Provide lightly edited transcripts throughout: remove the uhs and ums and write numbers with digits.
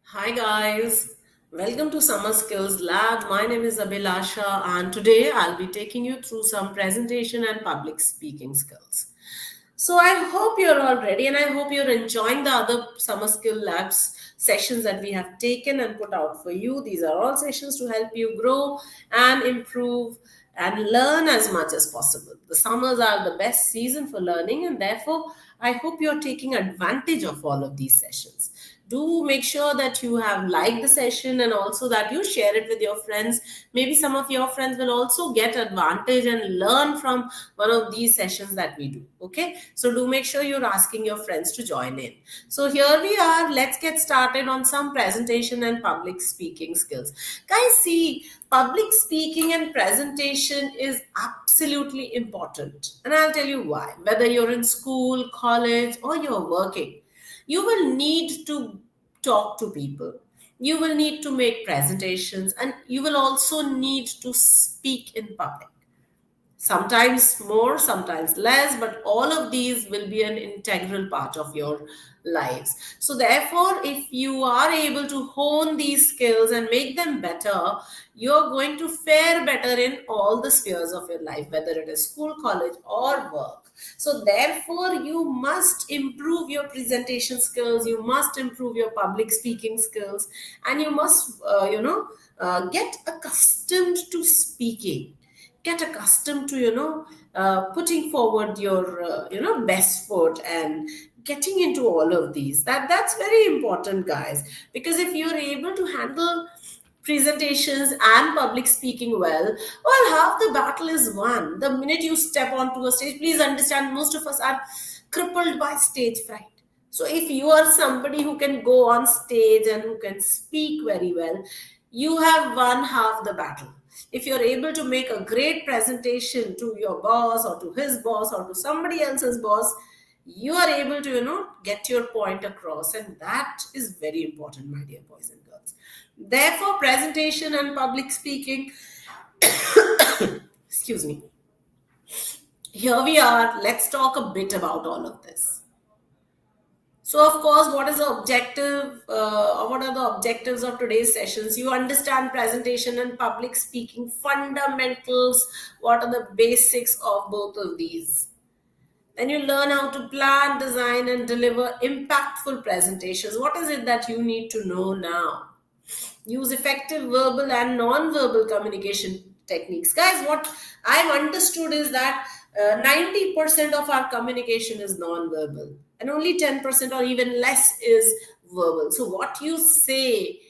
Hi guys, welcome to Summer Skills Lab. My name is Abhilasha and today I'll be taking you through some presentation and public speaking skills. So I hope you're all ready and I hope you're enjoying the other Summer Skill Labs sessions that we have taken and put out for you. These are all sessions to help you grow and improve and learn as much as possible. The summers are the best season for learning and therefore I hope you're taking advantage of all of these sessions. Do make sure that you have liked the session and also that you share it with your friends. Maybe some of your friends will also get advantage and learn from one of these sessions that we do. Okay, so do make sure you're asking your friends to join in. So here we are. Let's get started on some presentation and public speaking skills. Guys, see, public speaking and presentation is absolutely important, and I'll tell you why. Whether you're in school, college, or you're working, you will need to talk to people, you will need to make presentations, and you will also need to speak in public. Sometimes more, sometimes less, but all of these will be an integral part of your lives. So therefore, if you are able to hone these skills and make them better, you're going to fare better in all the spheres of your life, whether it is school, college, or work. So therefore, you must improve your presentation skills, you must improve your public speaking skills, and you must get accustomed to speaking, get accustomed to putting forward your best foot and getting into all of these. That's very important, guys, because if you're able to handle presentations and public speaking well, half the battle is won. The minute you step onto a stage, please understand, most of us are crippled by stage fright. So if you are somebody who can go on stage and who can speak very well, you have won half the battle. If you're able to make a great presentation to your boss or to his boss or to somebody else's boss, you are able to get your point across, and that is very important, my dear boys and girls. Therefore, presentation and public speaking, excuse me, here we are. Let's talk a bit about all of this. So, of course, what is the objective? Or what are the objectives of today's sessions? You understand presentation and public speaking fundamentals. What are the basics of both of these? Then you learn how to plan, design, and deliver impactful presentations. What is it that you need to know now? Use effective verbal and non-verbal communication techniques. Guys, what I've understood is that 90% of our communication is non-verbal and only 10% or even less is verbal. So what you say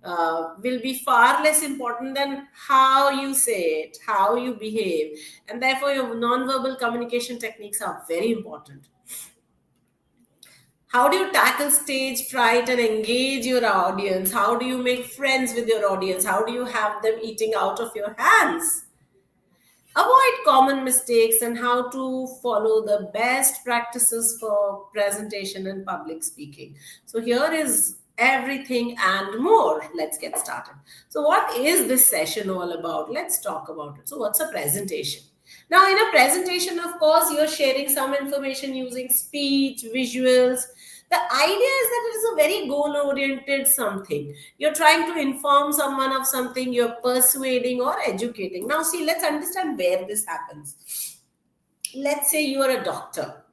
will be far less important than how you say it, how you behave, and therefore your non-verbal communication techniques are very important. How do you tackle stage fright and engage your audience? How do you make friends with your audience? How do you have them eating out of your hands? Avoid common mistakes and how to follow the best practices for presentation and public speaking. So, here is everything and more. Let's get started. So, what is this session all about? Let's talk about it. So, what's a presentation? Now, in a presentation, of course, you're sharing some information using speech, visuals. The idea is that it is a very goal oriented something. You're trying to inform someone of something, you're persuading or educating. Now, see, let's understand where this happens. Let's say you are a doctor.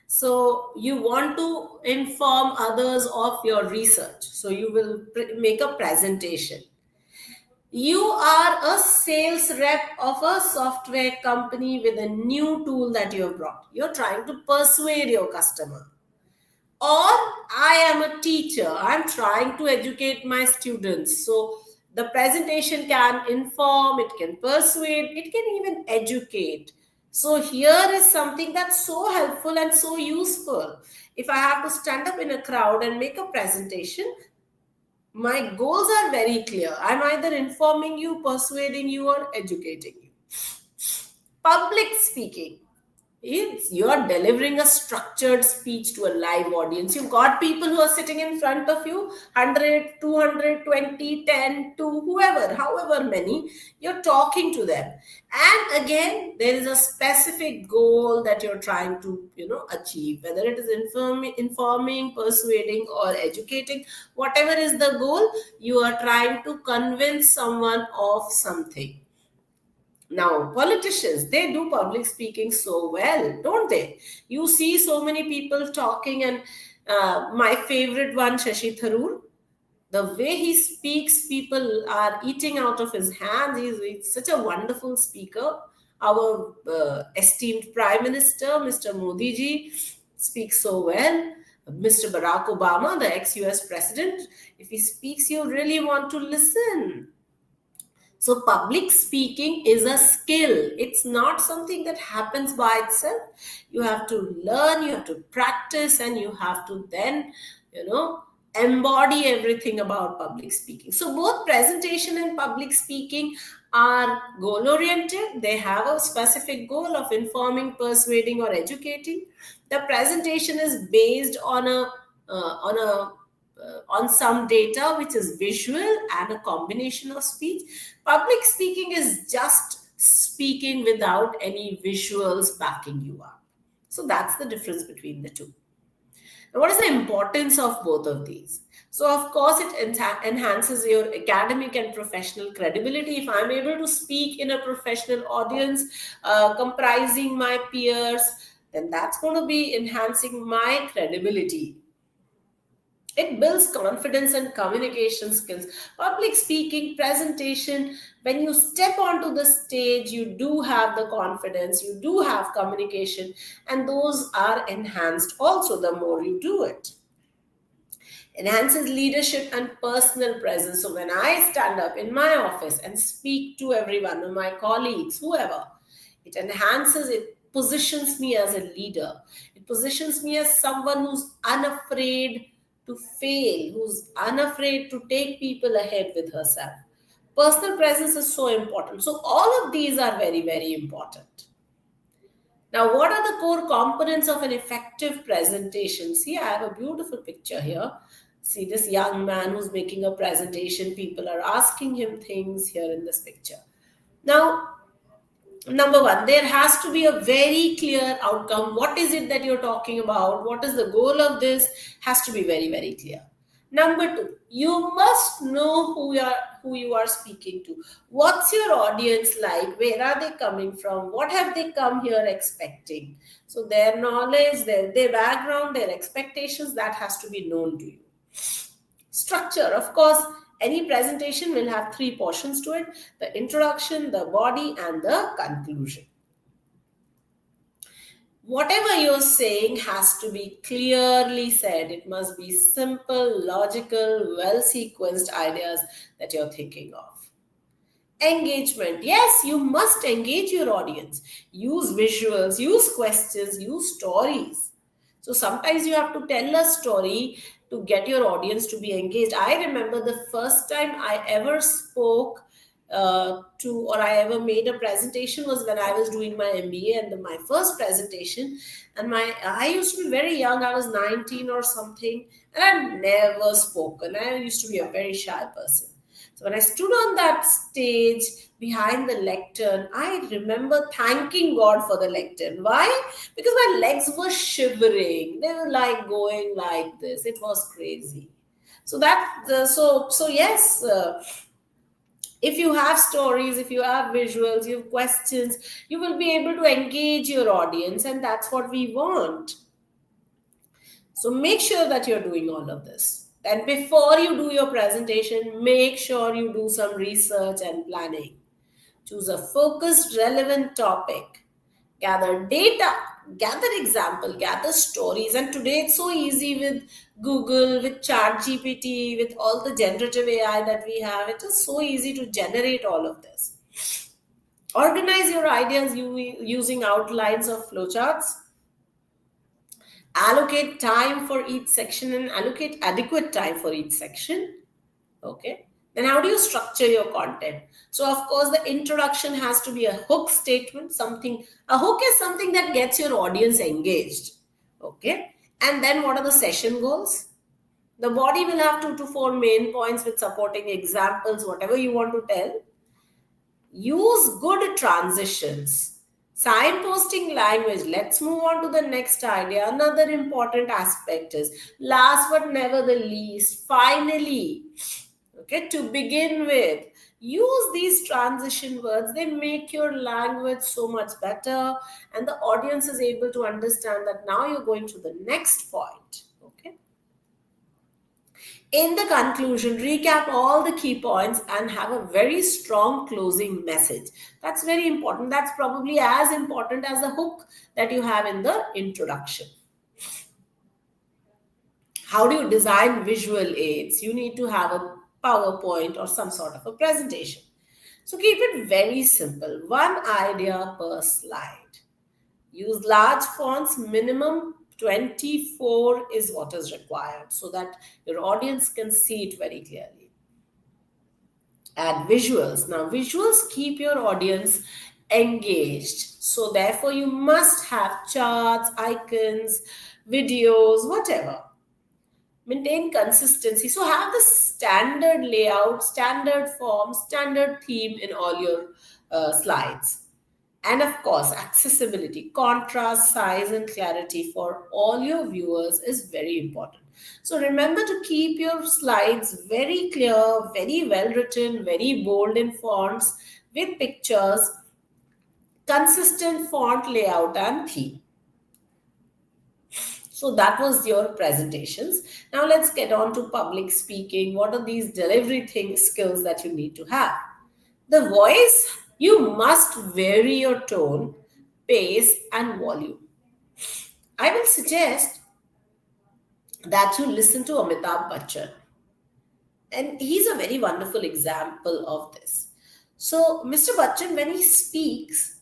So, you want to inform others of your research. So, you will make a presentation. You are a sales rep of a software company with a new tool that you have brought. You're trying to persuade your customer. Or I am a teacher, I'm trying to educate my students. So the presentation can inform, it can persuade, it can even educate. So here is something that's so helpful and so useful. If I have to stand up in a crowd and make a presentation, my goals are very clear. I'm either informing you, persuading you, or educating you. Public speaking. You're delivering a structured speech to a live audience. You've got people who are sitting in front of you, 100, 200, 20, 10, 2, whoever, however many, you're talking to them. And again, there is a specific goal that you're trying to, achieve, whether it is informing, persuading, or educating, whatever is the goal, you are trying to convince someone of something. Now, politicians, they do public speaking so well, don't they? You see so many people talking, and my favorite one, Shashi Tharoor, the way he speaks, people are eating out of his hands. He's such a wonderful speaker. Our esteemed Prime Minister, Mr. Modi ji, speaks so well. Mr. Barack Obama, the ex US president, if he speaks, you really want to listen. So, public speaking is a skill. It's not something that happens by itself. You have to learn, you have to practice, and you have to then, embody everything about public speaking. So, both presentation and public speaking are goal oriented. They have a specific goal of informing, persuading, or educating. The presentation is based on some data which is visual and a combination of speech. Public speaking is just speaking without any visuals backing you up. So that's the difference between the two. And what is the importance of both of these? So, of course, it enhances your academic and professional credibility. If I'm able to speak in a professional audience comprising my peers, then that's going to be enhancing my credibility. It builds confidence and communication skills. Public speaking, presentation, when you step onto the stage, you do have the confidence, you do have communication, and those are enhanced also the more you do it. Enhances leadership and personal presence. So when I stand up in my office and speak to everyone, or my colleagues, whoever, it enhances, it positions me as a leader. It positions me as someone who's unafraid to fail, who's unafraid to take people ahead with herself. Personal presence is so important. So all of these are very, very important. Now, what are the core components of an effective presentation? See, I have a beautiful picture here. See this young man who's making a presentation. People are asking him things here in this picture. Now, number one, there has to be a very clear outcome. What is it that you're talking about? What is the goal of this? Has to be very, very clear. Number two, you must know who you are speaking to. What's your audience like? Where are they coming from? What have they come here expecting? So their knowledge, their background, their expectations, that has to be known to you. Structure, of course, any presentation will have three portions to it: the introduction, the body, and the conclusion. Whatever you're saying has to be clearly said. It must be simple, logical, well sequenced ideas that you're thinking of. Engagement. Yes, you must engage your audience. Use visuals, use questions, use stories. So sometimes you have to tell a story to get your audience to be engaged. I remember the first time I ever spoke or I ever made a presentation was when I was doing my MBA, and my first presentation. And I used to be very young. I was 19 or something, and I'd never spoken. I used to be a very shy person. So when I stood on that stage behind the lectern, I remember thanking God for the lectern. Why? Because my legs were shivering. They were like going like this. It was crazy. So yes. If you have stories, if you have visuals, you have questions, you will be able to engage your audience, and that's what we want. So make sure that you're doing all of this. And before you do your presentation, make sure you do some research and planning. Choose a focused, relevant topic. Gather data, gather example, gather stories. And today it's so easy with Google, with ChatGPT, with all the generative AI that we have. It is so easy to generate all of this. Organize your ideas using outlines of flowcharts. Allocate time for each section and allocate adequate time for each section. Okay. Then how do you structure your content? So of course the introduction has to be a hook statement, something, a hook is something that gets your audience engaged. Okay. And then what are the session goals? The body will have 2 to 4 main points with supporting examples, whatever you want to tell. Use good transitions. Signposting language. Let's move on to the next idea. Another important aspect is, last but never the least, finally, okay, to begin with, use these transition words. They make your language so much better, and the audience is able to understand that now you're going to the next point. Okay. In the conclusion, recap all the key points and have a very strong closing message. That's very important. That's probably as important as the hook that you have in the introduction. How do you design visual aids? You need to have a PowerPoint or some sort of a presentation. So keep it very simple. One idea per slide. Use large fonts, minimum 24 is what is required so that your audience can see it very clearly. Add visuals. Now, visuals keep your audience engaged. So, therefore, you must have charts, icons, videos, whatever. Maintain consistency. So, have the standard layout, standard form, standard theme in all your slides. And of course, accessibility, contrast, size, and clarity for all your viewers is very important. So remember to keep your slides very clear, very well written, very bold in fonts, with pictures, consistent font layout, and theme. So that was your presentations. Now let's get on to public speaking. What are these delivery skills that you need to have? The voice, you must vary your tone, pace, and volume. I will suggest that you listen to Amitabh Bachchan. And he's a very wonderful example of this. So, Mr. Bachchan, when he speaks,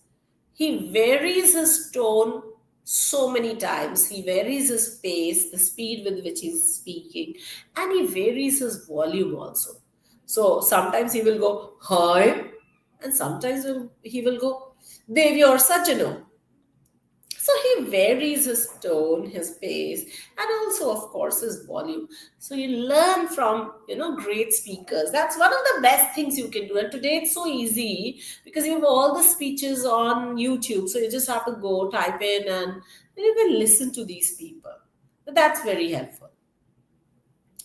he varies his tone so many times. He varies his pace, the speed with which he's speaking, and he varies his volume also. So, sometimes he will go, hi, and sometimes he will go, Devi or Sajano. So he varies his tone, his pace, and also, of course, his volume. So you learn from, great speakers. That's one of the best things you can do. And today it's so easy because you have all the speeches on YouTube. So you just have to go type in and then you can listen to these people. So that's very helpful.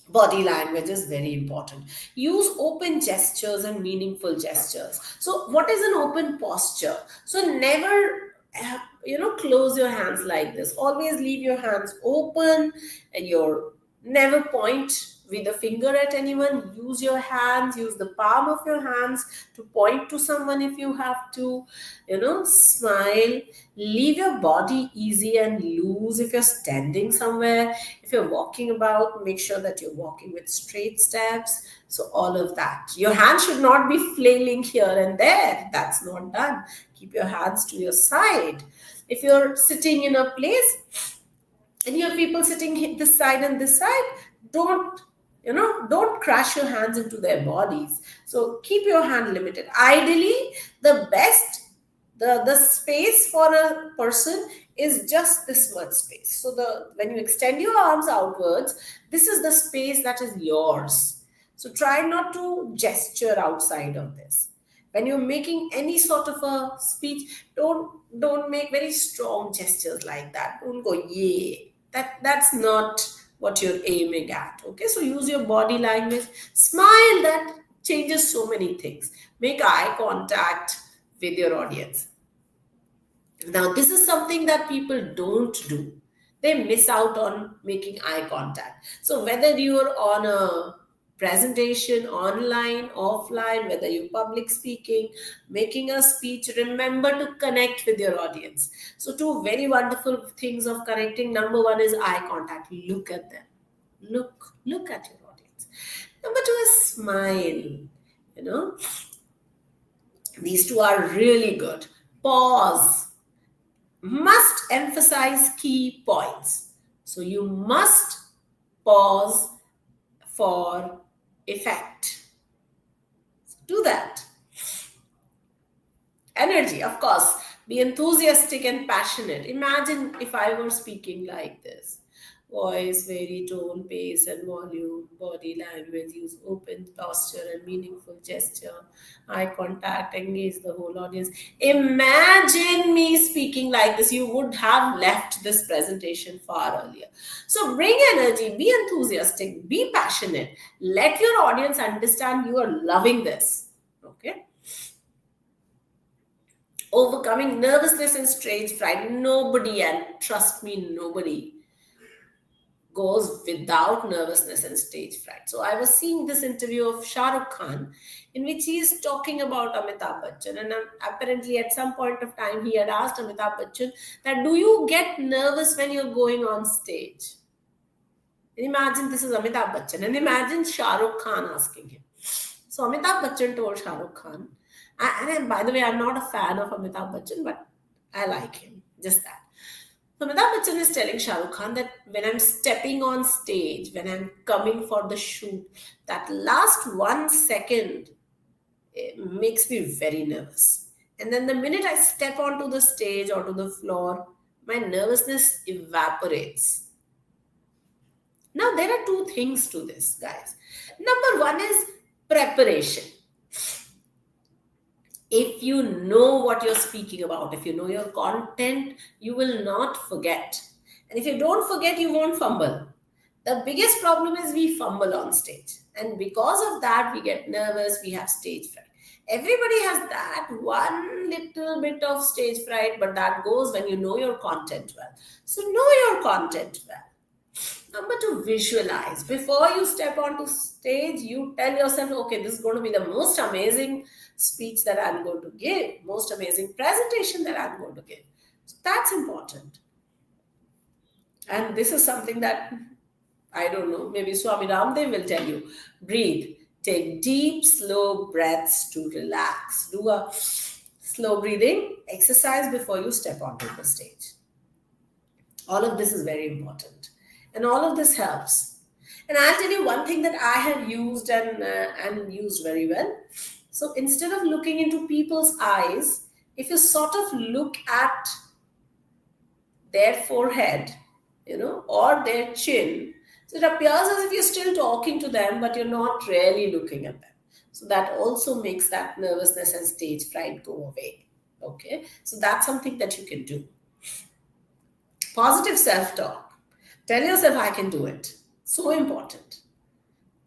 Body language is very important. Use open gestures and meaningful gestures. So what is an open posture? So never close your hands like this. Always leave your hands open, and your never point with a finger at anyone. Use your hands, use the palm of your hands to point to someone if you have to. Smile. Leave your body easy and loose. If you're standing somewhere, if you're walking about, make sure that you're walking with straight steps. So all of that. Your hands should not be flailing here and there. That's not done. Keep your hands to your side. If you're sitting in a place and you have people sitting this side and this side, don't crash your hands into their bodies. So keep your hand limited. Ideally, the best, the space for a person is just this much space. So when you extend your arms outwards, this is the space that is yours. So try not to gesture outside of this. When you're making any sort of a speech, don't make very strong gestures like that. Don't go yeah. That's not what you're aiming at. Okay, so use your body language. Smile. That changes so many things. Make eye contact with your audience. Now, this is something that people don't do. They miss out on making eye contact. So whether you're on a presentation, online, offline, whether you're public speaking, making a speech, remember to connect with your audience. So two very wonderful things of connecting. Number one is eye contact. Look at them. Look at your audience. Number two is smile. These two are really good. Pause. Must emphasize key points. So you must pause for effect. Do that. Energy, of course. Be enthusiastic and passionate. Imagine if I were speaking like this: voice, vary, tone, pace, and volume, body language, use open posture and meaningful gesture, eye contact, engage the whole audience. Imagine me speaking like this. You would have left this presentation far earlier. So bring energy, be enthusiastic, be passionate. Let your audience understand you are loving this. Okay. Overcoming nervousness and stage fright. Nobody, and trust me, nobody goes without nervousness and stage fright. So I was seeing this interview of Shah Rukh Khan, in which he is talking about Amitabh Bachchan, and apparently at some point of time he had asked Amitabh Bachchan that, do you get nervous when you're going on stage? Imagine this is Amitabh Bachchan, and imagine Shah Rukh Khan asking him. So Amitabh Bachchan told Shah Rukh Khan, and by the way, I'm not a fan of Amitabh Bachchan, but I like him, just that. So Amitabh Bachchan is telling Shah Rukh Khan that when I'm stepping on stage, when I'm coming for the shoot, that last 1 second makes me very nervous. And then the minute I step onto the stage or to the floor, my nervousness evaporates. Now, there are two things to this, guys. Number one is preparation. If you know what you're speaking about, if you know your content, you will not forget. And if you don't forget, you won't fumble. The biggest problem is we fumble on stage. And because of that, we get nervous, we have stage fright. Everybody has that one little bit of stage fright, but that goes when you know your content well. So, know your content well. Number two, visualize. Before you step onto stage, you tell yourself, okay, this is going to be the most amazing speech that I'm going to give, most amazing presentation that I'm going to give. So that's important. And this is something that, I don't know, maybe Swami Ramdev will tell you. Breathe. Take deep, slow breaths to relax. Do a slow breathing exercise before you step onto the stage. All of this is very important. And all of this helps. And I'll tell you one thing that I have used and used very well. So instead of looking into people's eyes, if you sort of look at their forehead, or their chin, so it appears as if you're still talking to them, but you're not really looking at them. So that also makes that nervousness and stage fright go away. Okay, so that's something that you can do. Positive self-talk. Tell yourself, I can do it. So important.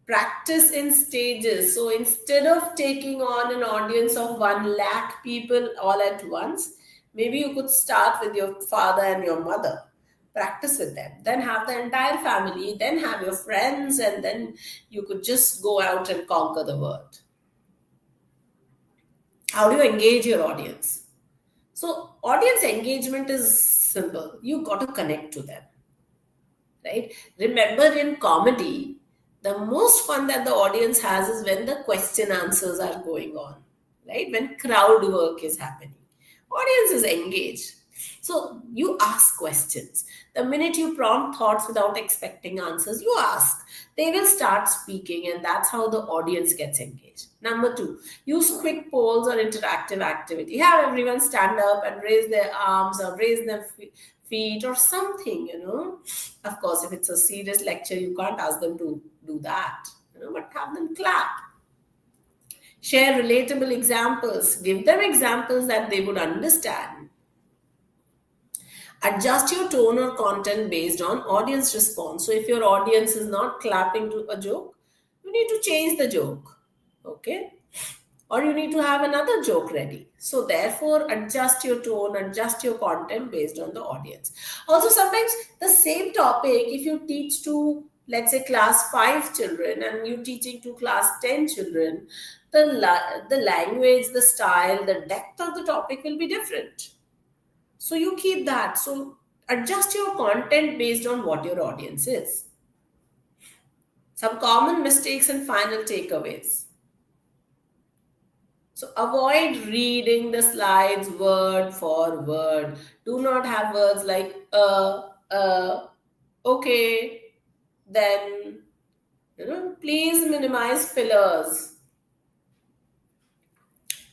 Practice in stages. So instead of taking on an audience of 1 lakh people all at once, maybe you could start with your father and your mother. Practice with them. Then have the entire family. Then have your friends. And then you could just go out and conquer the world. How do you engage your audience? So audience engagement is simple. You got to connect to them. Right? Remember, in comedy, the most fun that the audience has is when the question answers are going on, right? When crowd work is happening, audience is engaged. So you ask questions. The minute you prompt thoughts without expecting answers, you ask. They will start speaking, and that's how the audience gets engaged. Number two, use quick polls or interactive activity. Have everyone stand up and raise their arms or raise their feet or something. Of course, if it's a serious lecture, you can't ask them to do that, but have them clap. Share relatable examples. Give them examples that they would understand. Adjust your tone or content based on audience response. So if your audience is not clapping to a joke, you need to change the joke. Okay? Or you need to have another joke ready. So therefore, adjust your tone, adjust your content based on the audience. Also, sometimes the same topic, if you teach to, let's say, class 5 children and you're teaching to class 10 children, the language, the style, the depth of the topic will be different. So you keep that. So adjust your content based on what your audience is. Some common mistakes and final takeaways. So avoid reading the slides word for word. Do not have words like okay, then, please minimize fillers.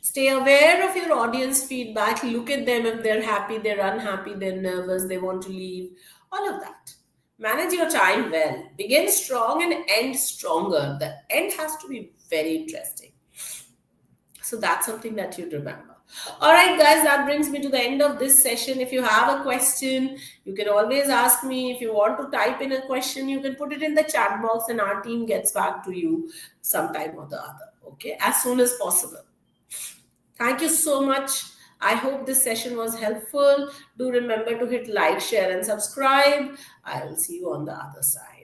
Stay aware of your audience feedback. Look at them if they're happy, they're unhappy, they're nervous, they want to leave, all of that. Manage your time well. Begin strong and end stronger. The end has to be very interesting. So that's something that you'd remember. All right, guys, that brings me to the end of this session. If you have a question, you can always ask me. If you want to type in a question, you can put it in the chat box and our team gets back to you sometime or the other, okay, as soon as possible. Thank you so much. I hope this session was helpful. Do remember to hit like, share, and subscribe. I will see you on the other side.